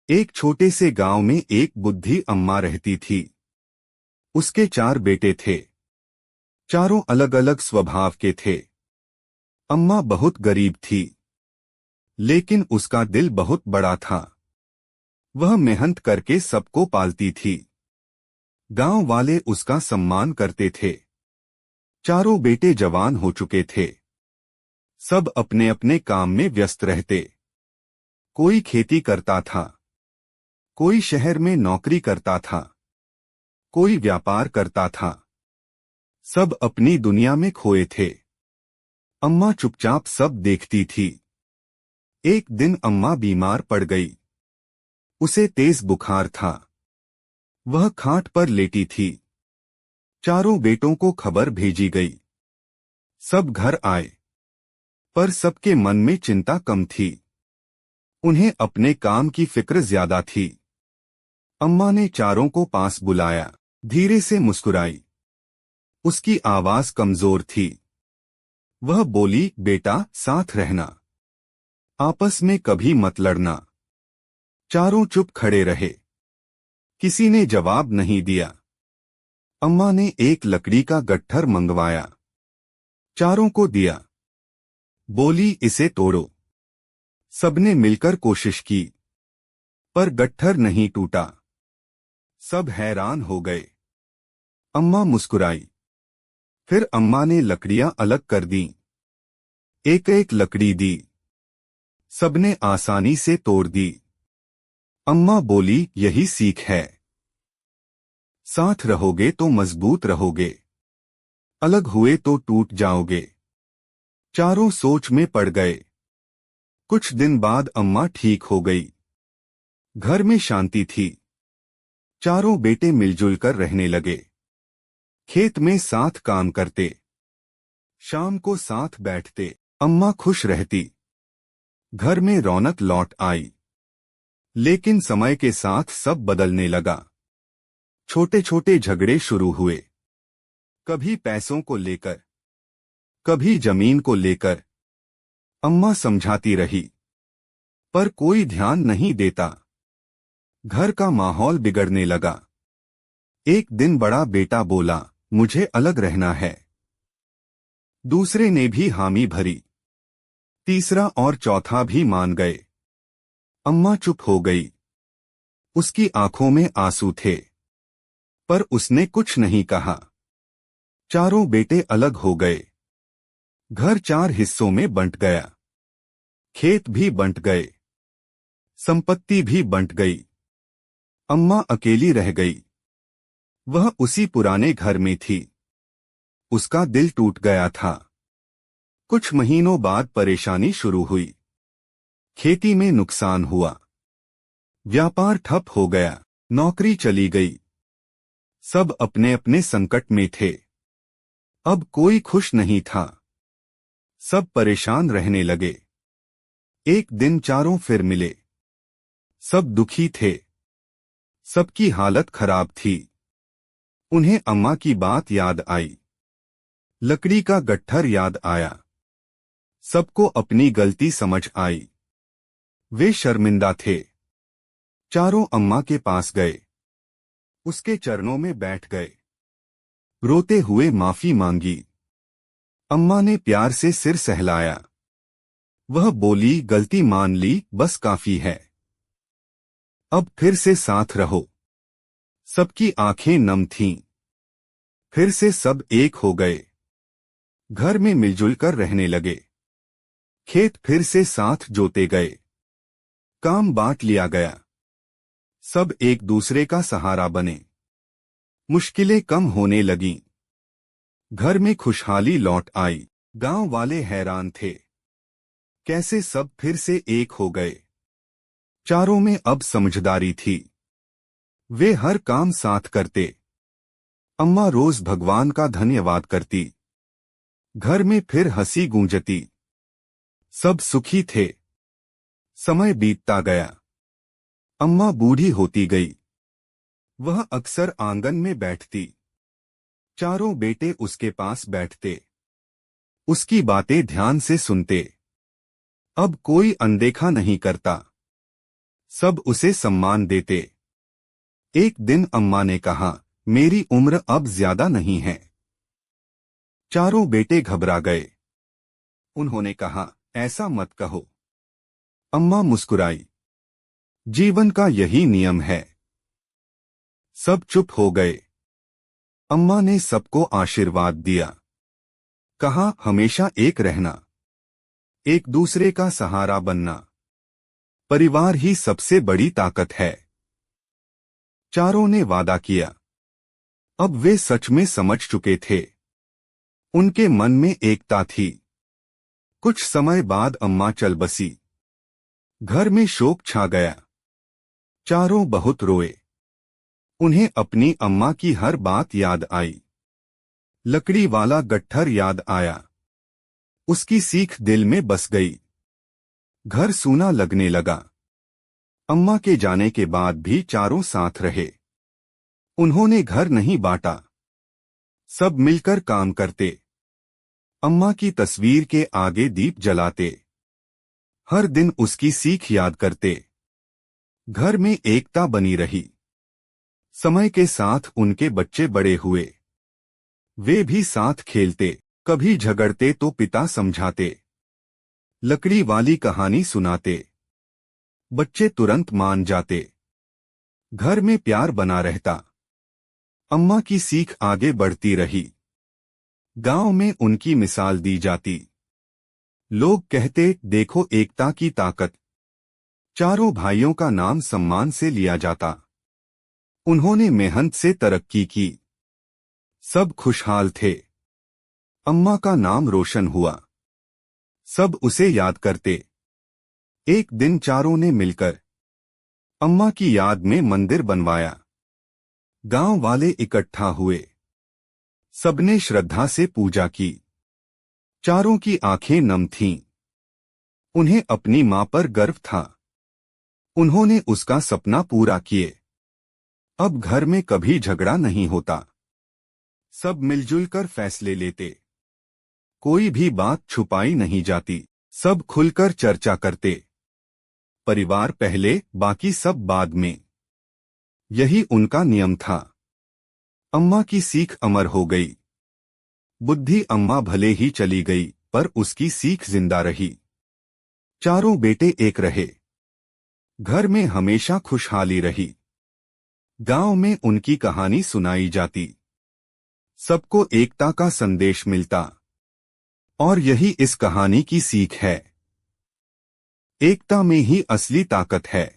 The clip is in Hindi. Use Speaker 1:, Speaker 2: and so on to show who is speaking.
Speaker 1: एक छोटे से गांव में एक बुद्धि अम्मा रहती थी। उसके 4 बेटे थे। चारों अलग अलग स्वभाव के थे। अम्मा बहुत गरीब थी, लेकिन उसका दिल बहुत बड़ा था। वह मेहनत करके सबको पालती थी। गांव वाले उसका सम्मान करते थे। चारों बेटे जवान हो चुके थे। सब अपने अपने काम में व्यस्त रहते। कोई खेती करता था, कोई शहर में नौकरी करता था, कोई व्यापार करता था। सब अपनी दुनिया में खोए थे। अम्मा चुपचाप सब देखती थी। एक दिन अम्मा बीमार पड़ गई। उसे तेज बुखार था। वह खाट पर लेटी थी। चारों बेटों को खबर भेजी गई। सब घर आए, पर सबके मन में चिंता कम थी। उन्हें अपने काम की फिक्र ज्यादा थी। अम्मा ने चारों को पास बुलाया, धीरे से मुस्कुराई। उसकी आवाज कमजोर थी। वह बोली, बेटा, साथ रहना, आपस में कभी मत लड़ना। चारों चुप खड़े रहे। किसी ने जवाब नहीं दिया। अम्मा ने एक लकड़ी का गट्ठर मंगवाया, चारों को दिया। बोली, इसे तोड़ो। सबने मिलकर कोशिश की, पर गट्ठर नहीं टूटा। सब हैरान हो गए। अम्मा मुस्कुराई। फिर अम्मा ने लकड़ियां अलग कर दी। एक एक लकड़ी दी। सबने आसानी से तोड़ दी। अम्मा बोली, यही सीख है। साथ रहोगे तो मजबूत रहोगे, अलग हुए तो टूट जाओगे। चारों सोच में पड़ गए। कुछ दिन बाद अम्मा ठीक हो गई। घर में शांति थी। चारों बेटे मिलजुल कर रहने लगे। खेत में साथ काम करते, शाम को साथ बैठते। अम्मा खुश रहती। घर में रौनक लौट आई। लेकिन समय के साथ सब बदलने लगा। छोटे छोटे झगड़े शुरू हुए। कभी पैसों को लेकर, कभी जमीन को लेकर। अम्मा समझाती रही, पर कोई ध्यान नहीं देता। घर का माहौल बिगड़ने लगा। एक दिन बड़ा बेटा बोला, मुझे अलग रहना है। दूसरे ने भी हामी भरी। तीसरा और चौथा भी मान गए। अम्मा चुप हो गई। उसकी आंखों में आंसू थे, पर उसने कुछ नहीं कहा। चारों बेटे अलग हो गए। घर 4 हिस्सों में बंट गया। खेत भी बंट गए, संपत्ति भी बंट गई। अम्मा अकेली रह गई। वह उसी पुराने घर में थी। उसका दिल टूट गया था। कुछ महीनों बाद परेशानी शुरू हुई। खेती में नुकसान हुआ। व्यापार ठप हो गया। नौकरी चली गई। सब अपने अपने संकट में थे। अब कोई खुश नहीं था। सब परेशान रहने लगे। एक दिन चारों फिर मिले। सब दुखी थे। सबकी हालत खराब थी। उन्हें अम्मा की बात याद आई। लकड़ी का गट्ठर याद आया। सबको अपनी गलती समझ आई। वे शर्मिंदा थे। चारों अम्मा के पास गए। उसके चरणों में बैठ गए। रोते हुए माफी मांगी। अम्मा ने प्यार से सिर सहलाया। वह बोली, गलती मान ली, बस काफी है। अब फिर से साथ रहो। सबकी आंखें नम थीं। फिर से सब एक हो गए। घर में मिलजुल कर रहने लगे। खेत फिर से साथ जोते गए। काम बांट लिया गया। सब एक दूसरे का सहारा बने। मुश्किलें कम होने लगीं। घर में खुशहाली लौट आई। गांव वाले हैरान थे। कैसे सब फिर से एक हो गए। चारों में अब समझदारी थी। वे हर काम साथ करते। अम्मा रोज भगवान का धन्यवाद करती। घर में फिर हंसी गूंजती। सब सुखी थे। समय बीतता गया। अम्मा बूढ़ी होती गई। वह अक्सर आंगन में बैठती। चारों बेटे उसके पास बैठते। उसकी बातें ध्यान से सुनते। अब कोई अनदेखा नहीं करता। सब उसे सम्मान देते। एक दिन अम्मा ने कहा, मेरी उम्र अब ज्यादा नहीं है। चारों बेटे घबरा गए। उन्होंने कहा, ऐसा मत कहो। अम्मा मुस्कुराई, जीवन का यही नियम है। सब चुप हो गए। अम्मा ने सबको आशीर्वाद दिया। कहा, हमेशा एक रहना, एक दूसरे का सहारा बनना। परिवार ही सबसे बड़ी ताकत है। चारों ने वादा किया। अब वे सच में समझ चुके थे। उनके मन में एकता थी। कुछ समय बाद अम्मा चल बसी। घर में शोक छा गया। चारों बहुत रोए। उन्हें अपनी अम्मा की हर बात याद आई। लकड़ी वाला गट्ठर याद आया। उसकी सीख दिल में बस गई। घर सूना लगने लगा। अम्मा के जाने के बाद भी चारों साथ रहे। उन्होंने घर नहीं बांटा। सब मिलकर काम करते। अम्मा की तस्वीर के आगे दीप जलाते। हर दिन उसकी सीख याद करते। घर में एकता बनी रही। समय के साथ उनके बच्चे बड़े हुए। वे भी साथ खेलते। कभी झगड़ते तो पिता समझाते। लकड़ी वाली कहानी सुनाते। बच्चे तुरंत मान जाते। घर में प्यार बना रहता। अम्मा की सीख आगे बढ़ती रही। गांव में उनकी मिसाल दी जाती। लोग कहते, देखो एकता की ताकत। चारों भाइयों का नाम सम्मान से लिया जाता। उन्होंने मेहनत से तरक्की की। सब खुशहाल थे। अम्मा का नाम रोशन हुआ। सब उसे याद करते। एक दिन चारों ने मिलकर अम्मा की याद में मंदिर बनवाया। गांव वाले इकट्ठा हुए। सबने श्रद्धा से पूजा की। चारों की आंखें नम थीं। उन्हें अपनी मां पर गर्व था। उन्होंने उसका सपना पूरा किए। अब घर में कभी झगड़ा नहीं होता। सब मिलजुल कर फैसले लेते। कोई भी बात छुपाई नहीं जाती। सब खुलकर चर्चा करते। परिवार पहले, बाकी सब बाद में। यही उनका नियम था। अम्मा की सीख अमर हो गई। बुद्धि अम्मा भले ही चली गई, पर उसकी सीख जिंदा रही। चारों बेटे एक रहे। घर में हमेशा खुशहाली रही। गांव में उनकी कहानी सुनाई जाती। सबको एकता का संदेश मिलता। और यही इस कहानी की सीख है। एकता में ही असली ताकत है।